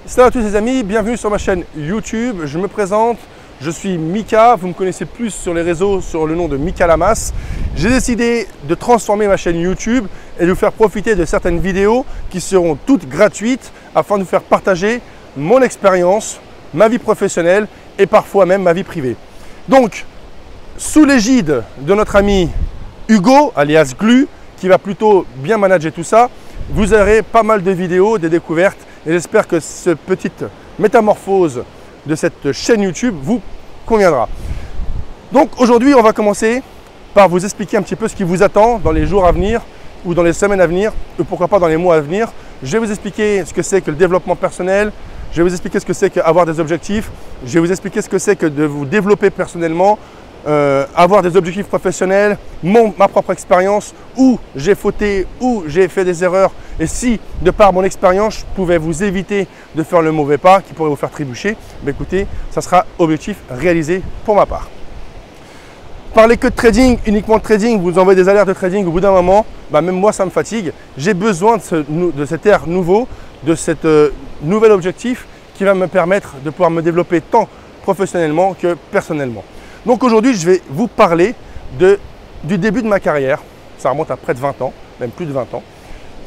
Salut à tous les amis, bienvenue sur ma chaîne YouTube. Je me présente, je suis Mika, vous me connaissez plus sur les réseaux sur le nom de Mika Lamas. J'ai décidé de transformer ma chaîne YouTube et de vous faire profiter de certaines vidéos qui seront toutes gratuites afin de vous faire partager mon expérience, ma vie professionnelle et parfois même ma vie privée. Donc, sous l'égide de notre ami Hugo, alias Glu, qui va plutôt bien manager tout ça, vous aurez pas mal de vidéos, des découvertes. Et j'espère que cette petite métamorphose de cette chaîne YouTube vous conviendra. Donc aujourd'hui, on va commencer par vous expliquer un petit peu ce qui vous attend dans les jours à venir ou dans les semaines à venir ou pourquoi pas dans les mois à venir. Je vais vous expliquer ce que c'est que le développement personnel. Je vais vous expliquer ce que c'est qu'avoir des objectifs. Je vais vous expliquer ce que c'est que de vous développer personnellement. Avoir des objectifs professionnels, ma propre expérience, où j'ai fauté, où j'ai fait des erreurs et si de par mon expérience je pouvais vous éviter de faire le mauvais pas qui pourrait vous faire trébucher, ben écoutez, ça sera objectif réalisé pour ma part. Parler que de trading, uniquement de trading, vous envoyez des alertes de trading au bout d'un moment, ben même moi ça me fatigue. J'ai besoin de cet air nouveau, de cet nouvel objectif qui va me permettre de pouvoir me développer tant professionnellement que personnellement. Donc aujourd'hui, je vais vous parler du début de ma carrière. Ça remonte à près de 20 ans, même plus de 20 ans.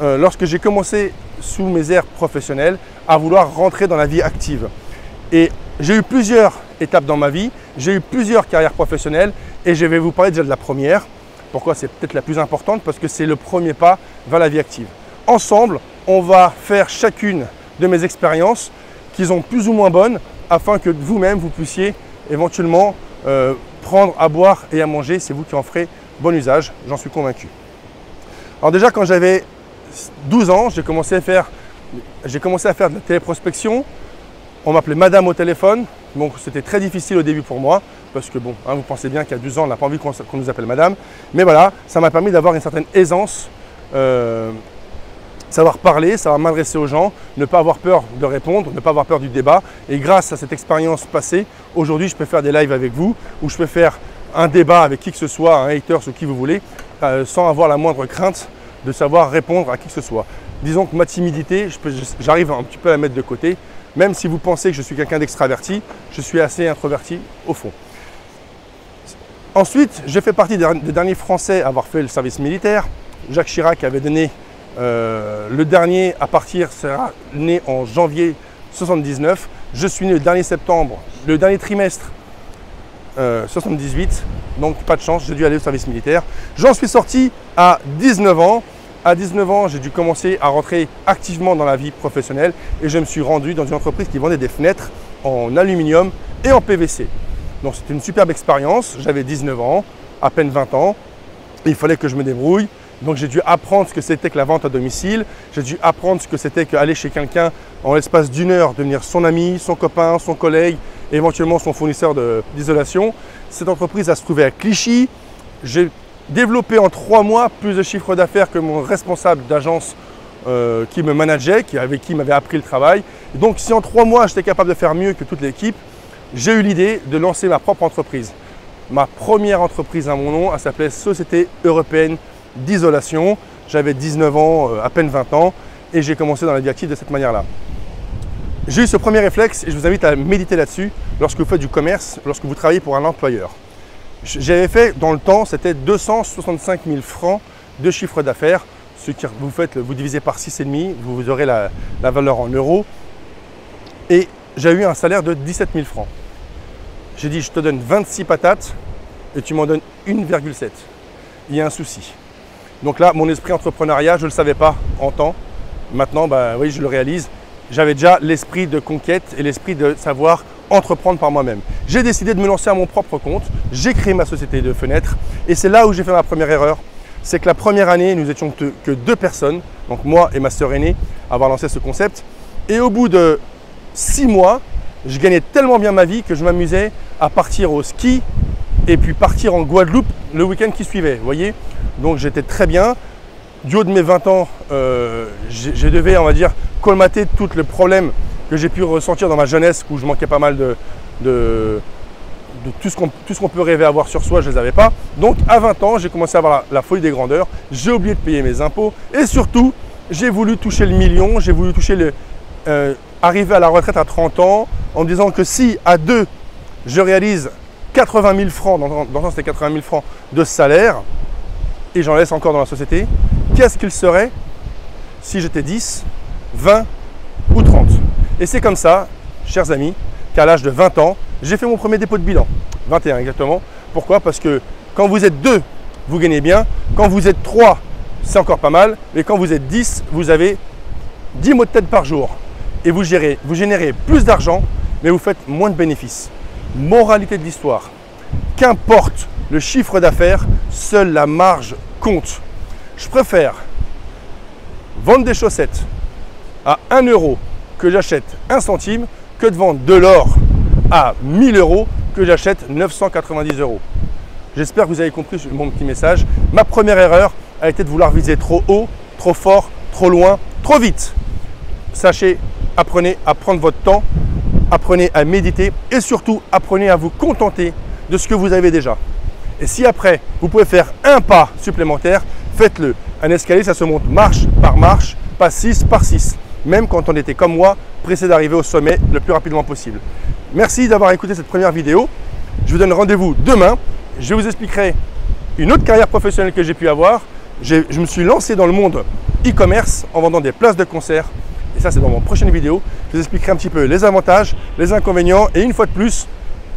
Lorsque j'ai commencé sous mes airs professionnels à vouloir rentrer dans la vie active. Et j'ai eu plusieurs étapes dans ma vie, j'ai eu plusieurs carrières professionnelles et je vais vous parler déjà de la première. Pourquoi c'est peut-être la plus importante? Parce que c'est le premier pas vers la vie active. Ensemble, on va faire chacune de mes expériences qui sont plus ou moins bonnes afin que vous-même, vous puissiez éventuellement prendre à boire et à manger, c'est vous qui en ferez bon usage, j'en suis convaincu. Alors déjà, quand j'avais 12 ans, j'ai commencé à faire de la téléprospection. On m'appelait madame au téléphone, donc c'était très difficile au début pour moi, parce que bon, vous pensez bien qu'à 12 ans, on n'a pas envie qu'on nous appelle madame. Mais voilà, ça m'a permis d'avoir une certaine aisance, savoir parler, savoir m'adresser aux gens, ne pas avoir peur de répondre, ne pas avoir peur du débat. Et grâce à cette expérience passée, aujourd'hui, je peux faire des lives avec vous, ou je peux faire un débat avec qui que ce soit, un haters ou qui vous voulez, sans avoir la moindre crainte de savoir répondre à qui que ce soit. Disons que ma timidité, j'arrive un petit peu à la mettre de côté. Même si vous pensez que je suis quelqu'un d'extraverti, je suis assez introverti au fond. Ensuite, j'ai fait partie des derniers Français à avoir fait le service militaire. Jacques Chirac avait donné le dernier à partir sera né en janvier 79. Je suis né le dernier septembre, le dernier trimestre 78. Donc pas de chance, j'ai dû aller au service militaire. J'en suis sorti à 19 ans. À 19 ans, j'ai dû commencer à rentrer activement dans la vie professionnelle et je me suis rendu dans une entreprise qui vendait des fenêtres en aluminium et en PVC. Donc c'était une superbe expérience. J'avais 19 ans, à peine 20 ans. Et il fallait que je me débrouille. Donc j'ai dû apprendre ce que c'était que la vente à domicile, j'ai dû apprendre ce que c'était qu'aller chez quelqu'un en l'espace d'une heure, devenir son ami, son copain, son collègue, et éventuellement son fournisseur d'isolation. Cette entreprise a se trouvé à Clichy. J'ai développé en 3 mois plus de chiffre d'affaires que mon responsable d'agence qui me manageait, avec qui m'avait appris le travail. Et donc si en 3 mois j'étais capable de faire mieux que toute l'équipe, j'ai eu l'idée de lancer ma propre entreprise. Ma première entreprise à mon nom, elle s'appelait Société Européenne d'isolation. J'avais 19 ans, à peine 20 ans et j'ai commencé dans la vie active de cette manière-là. J'ai eu ce premier réflexe et je vous invite à méditer là-dessus lorsque vous faites du commerce, lorsque vous travaillez pour un employeur. J'avais fait dans le temps, c'était 265 000 francs de chiffre d'affaires. Ce que vous faites, vous divisez par 6,5, vous aurez la valeur en euros. Et j'ai eu un salaire de 17 000 francs. J'ai dit, je te donne 26 patates et tu m'en donnes 1,7. Il y a un souci. Donc là, mon esprit entrepreneuriat, je ne le savais pas en temps. Maintenant, bah, oui, je le réalise. J'avais déjà l'esprit de conquête et l'esprit de savoir entreprendre par moi-même. J'ai décidé de me lancer à mon propre compte. J'ai créé ma société de fenêtres. Et c'est là où j'ai fait ma première erreur. C'est que la première année, nous étions que 2 personnes, donc moi et ma sœur aînée, à avoir lancé ce concept. Et au bout de 6 mois, je gagnais tellement bien ma vie que je m'amusais à partir au ski et puis partir en Guadeloupe le week-end qui suivait, vous voyez. Donc j'étais très bien. Du haut de mes 20 ans, je devais, on va dire, colmater tous les problèmes que j'ai pu ressentir dans ma jeunesse où je manquais pas mal de tout ce qu'on peut rêver avoir sur soi, je ne les avais pas. Donc à 20 ans, j'ai commencé à avoir la folie des grandeurs. J'ai oublié de payer mes impôts et surtout, j'ai voulu toucher le million, j'ai voulu toucher arriver à la retraite à 30 ans en me disant que si à 2, je réalise 80 000 francs, dans ces 80 000 francs de salaire, et j'en laisse encore dans la société, qu'est-ce qu'il serait si j'étais 10, 20 ou 30? Et c'est comme ça, chers amis, qu'à l'âge de 20 ans, j'ai fait mon premier dépôt de bilan. 21 exactement. Pourquoi? Parce que quand vous êtes 2, vous gagnez bien. Quand vous êtes 3, c'est encore pas mal. Mais quand vous êtes 10, vous avez 10 maux de tête par jour. Et vous générez plus d'argent, mais vous faites moins de bénéfices. Moralité de l'histoire. Qu'importe le chiffre d'affaires, seule la marge compte. Je préfère vendre des chaussettes à 1 euro que j'achète 1 centime que de vendre de l'or à 1000 euros que j'achète 990 euros. J'espère que vous avez compris mon petit message. Ma première erreur a été de vouloir viser trop haut, trop fort, trop loin, trop vite. Sachez, apprenez à prendre votre temps, apprenez à méditer et surtout apprenez à vous contenter de ce que vous avez déjà. Et si après, vous pouvez faire un pas supplémentaire, faites-le. Un escalier, ça se monte marche par marche, pas 6 par 6. Même quand on était comme moi, pressé d'arriver au sommet le plus rapidement possible. Merci d'avoir écouté cette première vidéo. Je vous donne rendez-vous demain. Je vous expliquerai une autre carrière professionnelle que j'ai pu avoir. Je me suis lancé dans le monde e-commerce en vendant des places de concert. Et ça, c'est dans mon prochaine vidéo. Je vous expliquerai un petit peu les avantages, les inconvénients et une fois de plus,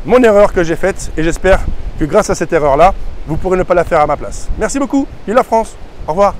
mon erreur que j'ai faite. Et j'espère que grâce à cette erreur-là, vous pourrez ne pas la faire à ma place. Merci beaucoup. Vive la France. Au revoir.